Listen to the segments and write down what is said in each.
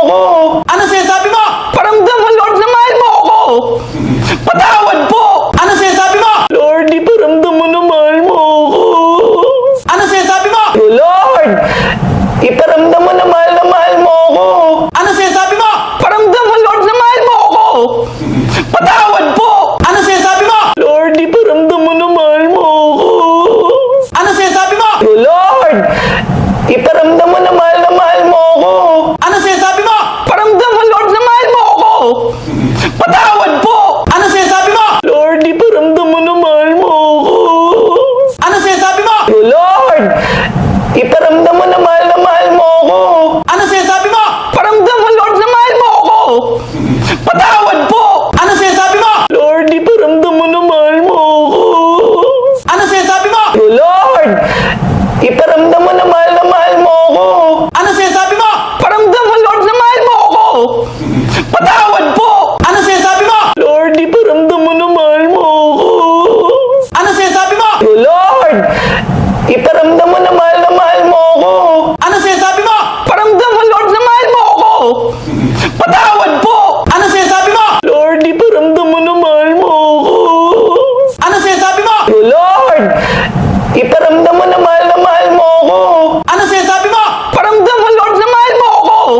ako. Ano sinasabi mo? Paramdam mo, Lord, na mahal mo ako. Patawad po. Ano sinasabi mo? Lord, iparamdam mo na mahal mo ako. Ano sinasabi mo? Lord, iparamdam mo na mahal mo ako. Ano sinasabi mo? Paramdam mo, Lord, na mahal mo ako. Patawad po. Ano sinasabi mo? Lord, iparamdam mo na mahal mo ako. Ano sinasabi mo? Lord, iparamdam mo na mahal mo ako. Ano sinasabi mo? Paramdam mo, Lord, na mahal mo ako. Patawad po. Ano sinasabi mo? Lord, iparamdam mo na mahal mo ako. Ano sinasabi mo? Lord, iparamdam mo na mahal mo ako. Ano sinasabi mo? Paramdam mo, Lord, na mahal mo ako. Patawad po. Ano sinasabi mo? Lord, iparamdam mo na mahal mo ako. Ano sinasabi mo? Lord, iparamdam mo na mahal mo ako. Ano sinasabi mo? Paramdam mo, Lord, na mahal mo ako. Patawad po. Ano sinasabi mo? Lord, iparamdam mo na mahal mo ako. Ano sinasabi mo? Lord, iparamdam mo na mahal mo ako. Ano sinasabi mo? Paramdam mo, Lord, na mahal mo ako. Patawad po. Ano sinasabi mo? Lord, iparamdam mo na mahal mo ako. Ano sinasabi mo? Lord, iparamdam mo na mahal mo ako. Ano sinasabi mo? Paramdam mo, Lord, na mahal mo ako.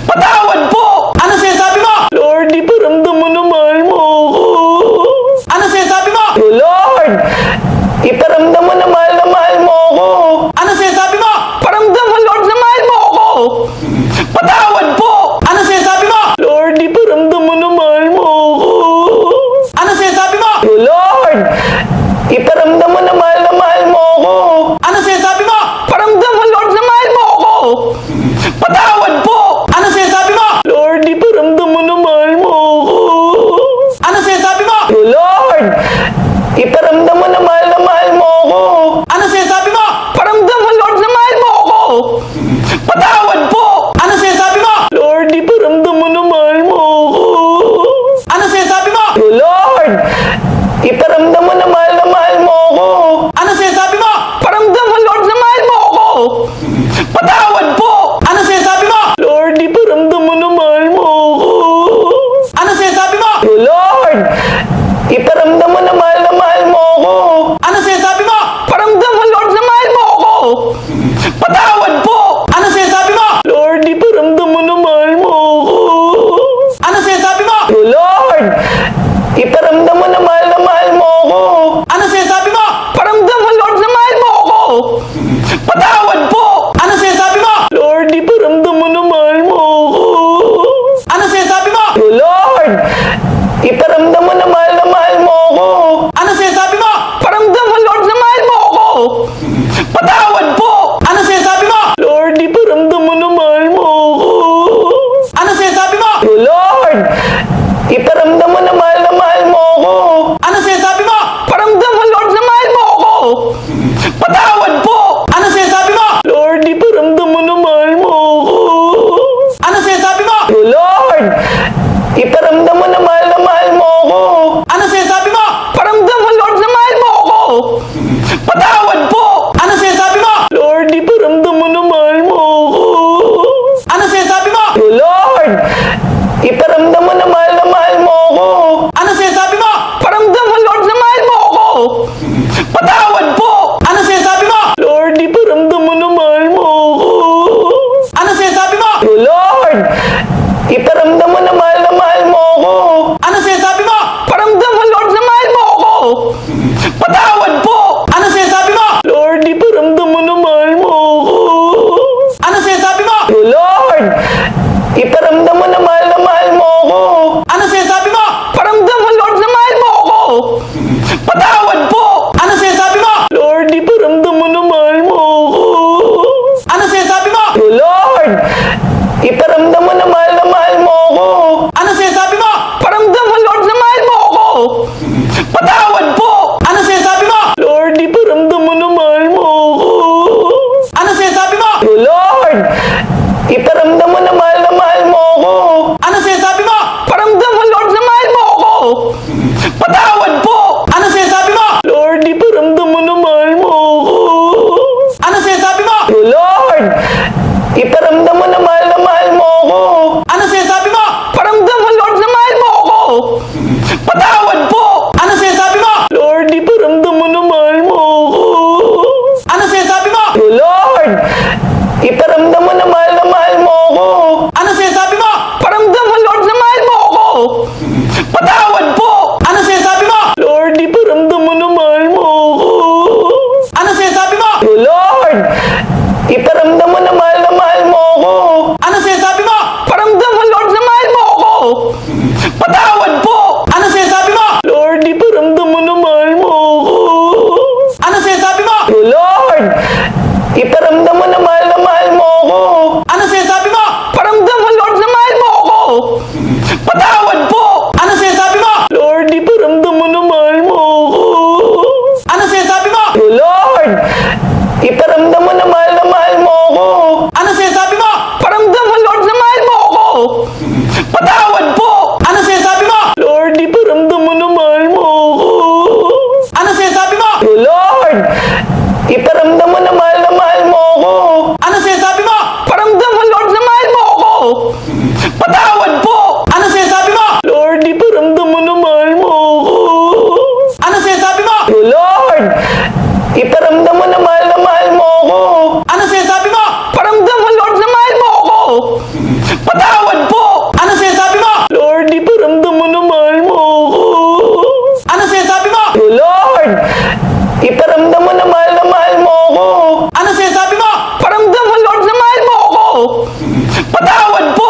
Patawad po. Ano sinasabi mo? Lord, iparamdam mo na mahal mo ako. Ano sinasabi mo? Lord, iparamdam mo na mahal mo ako. Ano sinasabi mo? Paramdam mo, Lord, na mahal mo ako. Patawad po. Ano sinasabi mo? Lord, iparamdam mo na mahal mo ako. Ano sinasabi mo? Lord, iparamdam mo na mahal mo ako. Ano sinasabi mo? Paramdam mo, Lord, na mahal mo ako. Patawad po. Ano sinasabi mo? Lord, iparamdam mo na mahal mo ako. Ano sinasabi mo? Lord, iparamdam mo na mahal mo ako. Ano sinasabi mo? Paramdam mo, Lord, na mahal mo ako. Patawad po. Ano sinasabi mo? Lord, iparamdam mo na mahal mo ako. Ano sinasabi mo? Lord, iparamdam mo na mahal mo ako. Ano sinasabi mo? Paramdam mo, Lord, na mahal mo ako. Patawad po. Ano sinasabi mo? Lord, iparamdam mo na mahal mo ako. Ano sinasabi mo? Lord, iparamdam mo na mahal mo ako. Ano sinasabi mo? Paramdam mo, Lord, na mahal mo ako. Patawad po. Ano sinasabi mo? Lord, iparamdam mo na mahal mo ako. Ano sinasabi mo? Lord, iparamdam mo na mahal mo ako. Ano sinasabi mo? Paramdam mo, Lord, na mahal mo ako. Patawad po. Ano sinasabi mo? Lord, iparamdam mo na mahal mo ako. Ano sinasabi mo? Lord, iparamdam mo na mahal mo ako. Ano sinasabi mo? Paramdam mo, Lord, na mahal mo ako. Patawad po. Ano sinasabi mo? Lord, iparamdam mo na mahal mo ako. Ano sinasabi mo? Lord, iparamdam mo na mahal mo ako. Ano sinasabi mo? Paramdam mo, Lord, na mahal mo ako. Patawad po. Ano sinasabi mo? Lord, iparamdam mo na mahal mo ako. Ano sinasabi mo? Lord, iparamdam mo na mahal mo ako. Ano sinasabi mo? Paramdam mo, Lord, na mahal mo ako. Patawad po. Ano sinasabi mo? ako. Ano sinasabi mo? Paramdam mo, Lord, na mahal mo ako. Patawad po. Ano sinasabi mo? Lord, iparamdam mo na mahal mo ako. Ano sinasabi mo? Lord, iparamdam mo na mahal mo ako. Ano sinasabi mo? Paramdam mo, Lord, na mahal mo ako. Patawad po. Ano sinasabi mo? Lord, iparamdam mo na mahal mo ako. Ano sinasabi mo? Lord, iparamdam mo na mahal mo ako. Ano sinasabi mo? Paramdam mo, Lord, na mahal mo ako. Patawad po. Ano sinasabi mo? Lord, iparamdam mo na mahal mo ako. Ano sinasabi mo? Lord, iparamdam mo na mahal mo ako. Ano sinasabi mo? Paramdam mo, Lord, na mahal mo ako. Patawad po. Ano sinasabi mo? Lord, iparamdam mo na mahal mo ako. Ano sinasabi mo? Lord, iparamdam mo na mahal mo ako. Ano sinasabi mo? Paramdam mo, Lord, na mahal mo ako. Patawad po. Ano sinasabi mo? Lord, iparamdam mo na mahal mo ako. Ano sinasabi mo? Lord, iparamdam mo na mahal mo ako. Ano sinasabi mo? Paramdam mo, Lord, na mahal mo ako. Patawad po. Ano sinasabi mo? Lord, iparamdam mo na mahal mo ako. Ano sinasabi mo? Lord, iparamdam mo na mahal mo ako. Ano sinasabi mo? Paramdam mo, Lord, na mahal mo ako. Patawad po. Ano sinasabi mo? Lord, iparamdam mo na mahal mo ako. Ano sinasabi mo? Lord, iparamdam mo na mahal mo ako. Ano sinasabi mo? Paramdam mo, Lord, na mahal mo ako. Patawad po.